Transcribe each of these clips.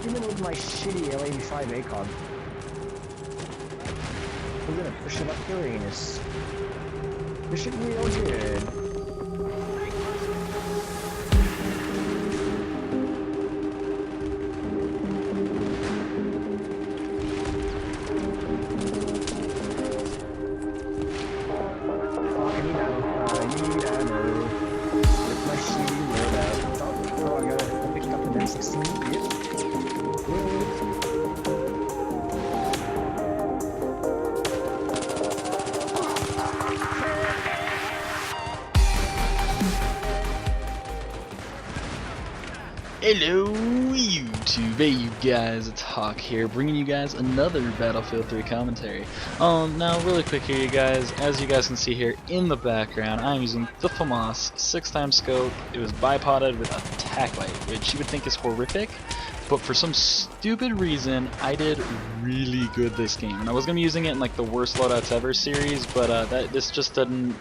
Even with my shitty L85 ACOG. We're gonna push it up Uranus. Push it real good. Hello YouTube, hey you guys, it's Hawk here, bringing you guys another Battlefield 3 commentary. Now really quick here you guys, as you guys can see here in the background, I'm using the FAMAS 6x scope. It was bipoded with a tac light, which you would think is horrific, but for some stupid reason, I did really good this game. And I was going to be using it in like the worst loadouts ever series, but this just didn't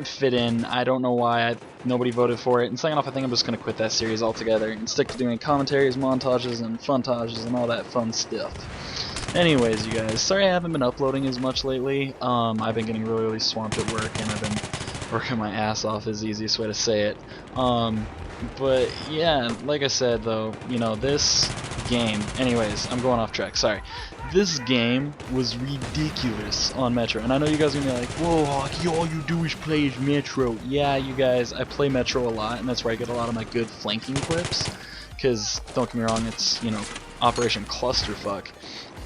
fit in. I don't know why nobody voted for it. And second off, I think I'm just going to quit that series altogether and stick to doing commentaries, montages, and funtages, and all that fun stuff. Anyways, you guys, sorry I haven't been uploading as much lately. I've been getting really swamped at work, and I've been working my ass off is the easiest way to say it. But yeah, like I said though, you know, this game, anyways, I'm going off track, sorry. This game was ridiculous on Metro, and I know you guys are gonna be like, whoa, Hockey, all you do is play is Metro. Yeah, you guys, I play Metro a lot, and that's where I get a lot of my good flanking clips, because, don't get me wrong, it's, you know, Operation Clusterfuck,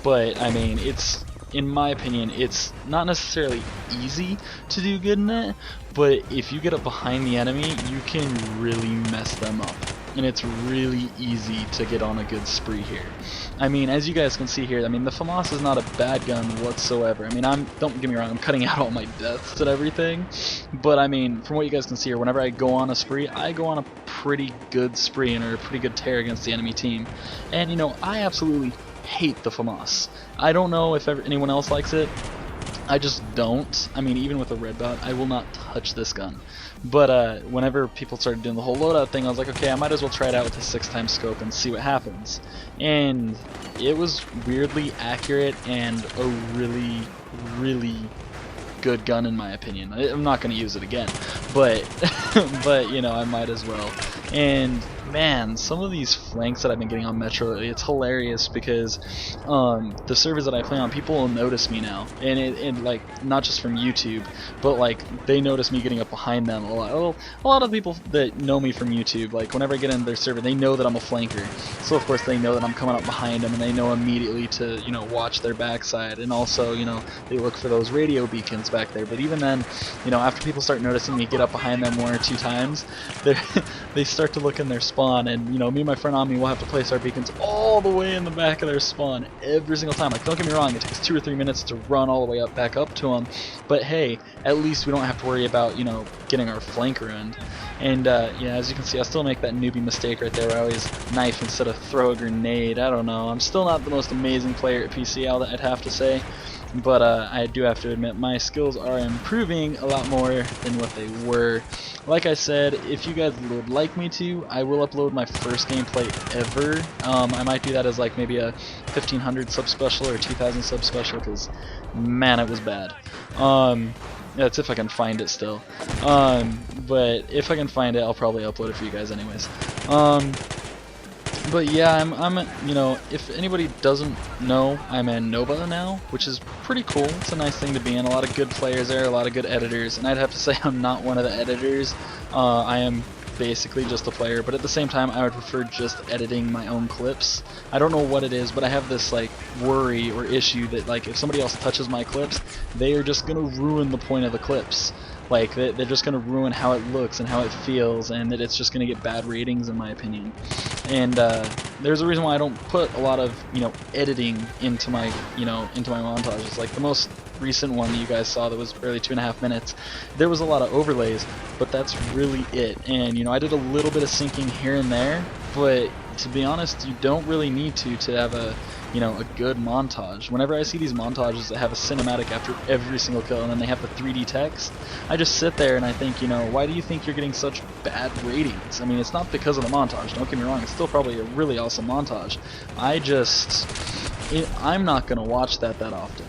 but, I mean, it's, in my opinion, it's not necessarily easy to do good in it, but if you get up behind the enemy, you can really mess them up. And it's really easy to get on a good spree here. I mean, as you guys can see here, I mean, the FAMAS is not a bad gun whatsoever. I mean, don't get me wrong, I'm cutting out all my deaths and everything, but I mean, from what you guys can see here, whenever I go on a spree, I go on a pretty good spree and a pretty good tear against the enemy team. And, you know, I absolutely hate the FAMAS. I don't know if anyone else likes it. I just don't. I mean, even with a red dot, I will not touch this gun. But whenever people started doing the whole loadout thing, I was like, okay, I might as well try it out with a 6x scope and see what happens. And it was weirdly accurate and a really good gun in my opinion. I'm not going to use it again, but but you know, I might as well. And man, some of these flanks that I've been getting on Metro, it's hilarious because the servers that I play on, people will notice me now, and like not just from YouTube, but like they notice me getting up behind them a lot. Well, a lot of people that know me from YouTube, like whenever I get into their server, they know that I'm a flanker, so of course they know that I'm coming up behind them, and they know immediately to, you know, watch their backside, and also, you know, they look for those radio beacons back there. But even then, you know, after people start noticing me get up behind them 1 or 2 times, they start to look in their spawn, and you know, me and my friend Omni will have to place our beacons all the way in the back of their spawn every single time. Like, don't get me wrong, it takes 2 or 3 minutes to run all the way up back up to them, but hey, at least we don't have to worry about, you know, getting our flank ruined. And yeah, as you can see, I still make that newbie mistake right there where I always knife instead of throw a grenade. I don't know, I'm still not the most amazing player at PCL, I'd have to say. But I do have to admit, my skills are improving a lot more than what they were. Like I said, if you guys would like me to, I will upload my first gameplay ever. I might do that as like maybe a 1500 sub special or 2000 sub special, because man, it was bad. That's if I can find it still. But if I can find it, I'll probably upload it for you guys anyways. But yeah, I'm you know, if anybody doesn't know, I'm in Nova now, which is pretty cool. It's a nice thing to be in. A lot of good players there, a lot of good editors, and I'd have to say I'm not one of the editors. I am basically just a player, but at the same time, I would prefer just editing my own clips. I don't know what it is, but I have this like worry or issue that like if somebody else touches my clips, they are just gonna ruin the point of the clips. Like, they're just going to ruin how it looks and how it feels, and that it's just going to get bad ratings in my opinion. And there's a reason why I don't put a lot of, you know, editing into my, you know, into my montages. Like the most recent one that you guys saw that was barely 2.5 minutes, there was a lot of overlays, but that's really it. And, you know, I did a little bit of syncing here and there, but to be honest, you don't really need to have a, a good montage. Whenever I see these montages that have a cinematic after every single kill and then they have the 3D text, I just sit there and I think, why do you think you're getting such bad ratings? I mean, it's not because of the montage, don't get me wrong, it's still probably a really awesome montage. I'm not going to watch that often.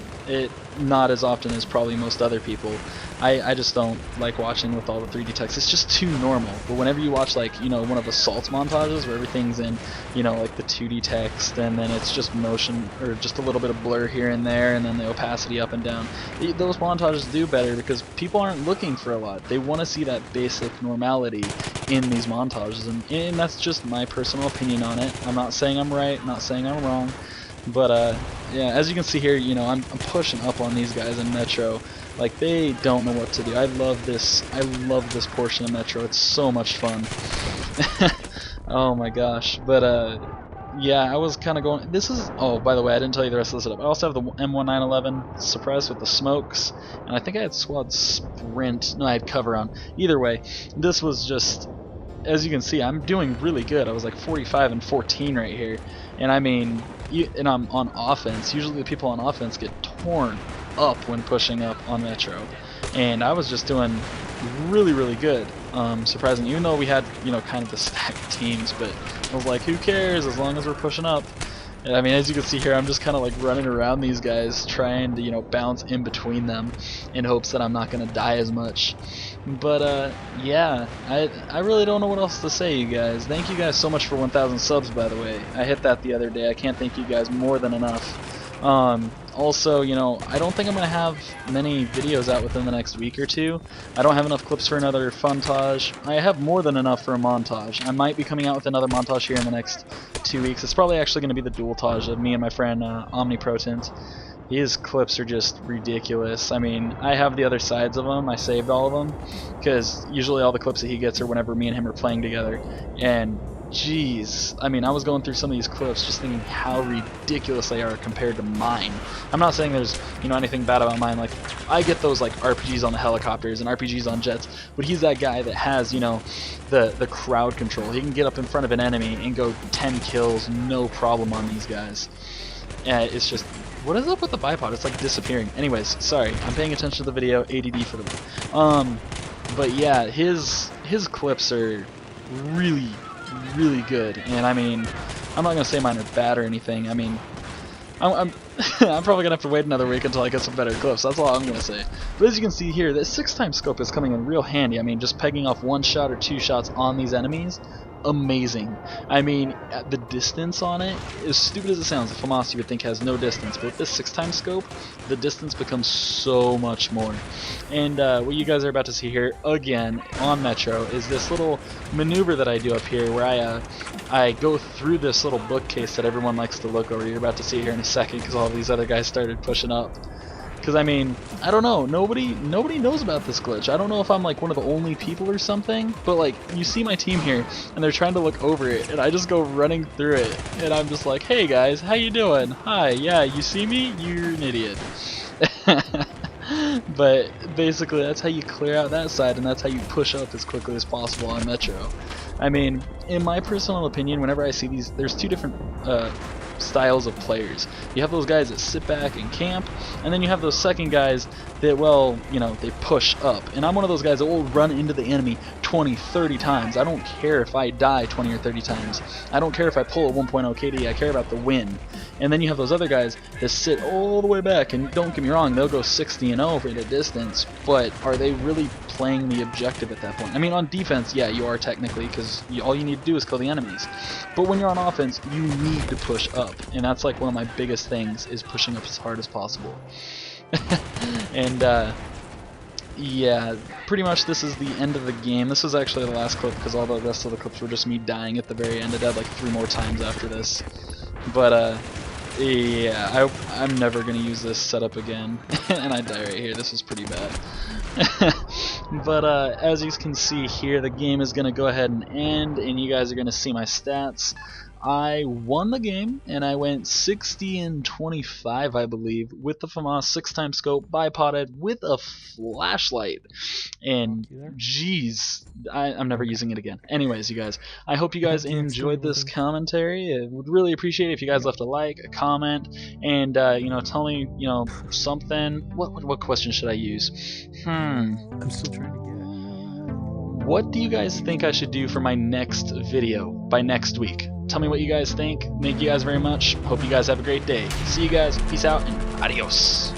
Not as often as probably most other people. I just don't like watching with all the 3D text. It's just too normal. But whenever you watch like, one of Assault's montages where everything's in, like the 2D text and then it's just motion or just a little bit of blur here and there and then the opacity up and down, those montages do better because people aren't looking for a lot. They want to see that basic normality in these montages, and that's just my personal opinion on it. I'm not saying I'm right, not saying I'm wrong. But yeah, as you can see here, I'm pushing up on these guys in Metro. Like, they don't know what to do. I love this portion of Metro. It's so much fun. Oh my gosh. But yeah, I was kind of going. Oh, by the way, I didn't tell you the rest of the setup. I also have the M1911 suppressed with the smokes, and I think I had squad sprint. No, I had cover on. Either way, this was just. As you can see, I'm doing really good. I was like 45 and 14 right here, and I mean, and I'm on offense. Usually the people on offense get torn up when pushing up on Metro, and I was just doing really good. Surprising, even though we had kind of the stacked teams, but I was like, who cares as long as we're pushing up. And, I mean, as you can see here, I'm just kind of like running around these guys, trying to bounce in between them in hopes that I'm not going to die as much. But yeah, I really don't know what else to say, you guys. Thank you guys so much for 1,000 subs, by the way. I hit that the other day. I can't thank you guys more than enough. Also, I don't think I'm going to have many videos out within the next week or two. I don't have enough clips for another funtage. I have more than enough for a montage. I might be coming out with another montage here in the next 2 weeks. It's probably actually going to be the dual-tage of me and my friend Omnipotent. His clips are just ridiculous. I mean, I have the other sides of them. I saved all of them because usually all the clips that he gets are whenever me and him are playing together. And jeez, I mean, I was going through some of these clips just thinking how ridiculous they are compared to mine. I'm not saying there's anything bad about mine. Like, I get those like RPGs on the helicopters and RPGs on jets, but he's that guy that has the crowd control. He can get up in front of an enemy and go 10 kills no problem on these guys. And it's just, what is up with the bipod? It's like disappearing. Anyways, sorry, I'm paying attention to the video. ADD for the win. But yeah, his clips are really good, and I mean, I'm not gonna say mine are bad or anything. I mean, I'm probably gonna have to wait another week until I get some better clips. That's all I'm gonna say. But as you can see here, the 6x scope is coming in real handy. I mean, just pegging off 1 shot or 2 shots on these enemies, amazing. I mean, the distance on it, as stupid as it sounds, the FAMAS you would think has no distance, but with this 6x scope, the distance becomes so much more. And what you guys are about to see here again on Metro is this little maneuver that I do up here where I go through this little bookcase that everyone likes to look over. You're about to see here in a second because all these other guys started pushing up. Because, I mean, I don't know, nobody knows about this glitch. I don't know if I'm like one of the only people or something, but like, you see my team here, and they're trying to look over it, and I just go running through it, and I'm just like, hey guys, how you doing? Hi, yeah, you see me? You're an idiot. But basically, that's how you clear out that side, and that's how you push up as quickly as possible on Metro. I mean, in my personal opinion, whenever I see these, there's two different styles of players. You have those guys that sit back and camp, and then you have those second guys that, well, they push up. And I'm one of those guys that will run into the enemy 20, 30 times. I don't care if I die 20 or 30 times. I don't care if I pull a 1.0 KD. I care about the win. And then you have those other guys that sit all the way back, and don't get me wrong, they'll go 60 and 0 at a distance, but are they really playing the objective at that point? I mean, on defense, yeah, you are technically, because all you need to do is kill the enemies. But when you're on offense, you need to push up, and that's like one of my biggest things, is pushing up as hard as possible. And yeah, pretty much this is the end of the game. This was actually the last clip because all the rest of the clips were just me dying at the very end. I died like 3 more times after this. But yeah, I'm never going to use this setup again. And I die right here. This is pretty bad. But as you can see here, the game is going to go ahead and end, and you guys are going to see my stats. I won the game, and I went 60-25, I believe, with the FAMAS 6x scope, bipoded with a flashlight. And jeez, I'm never using it again. Anyways, you guys, I hope you guys enjoyed this commentary. I would really appreciate it if you guys left a like, a comment, and you know, tell me, you know, something. What question should I use? I'm still trying to get. What do you guys think I should do for my next video by next week? Tell me what you guys think. Thank you guys very much. Hope you guys have a great day. See you guys. Peace out and adios.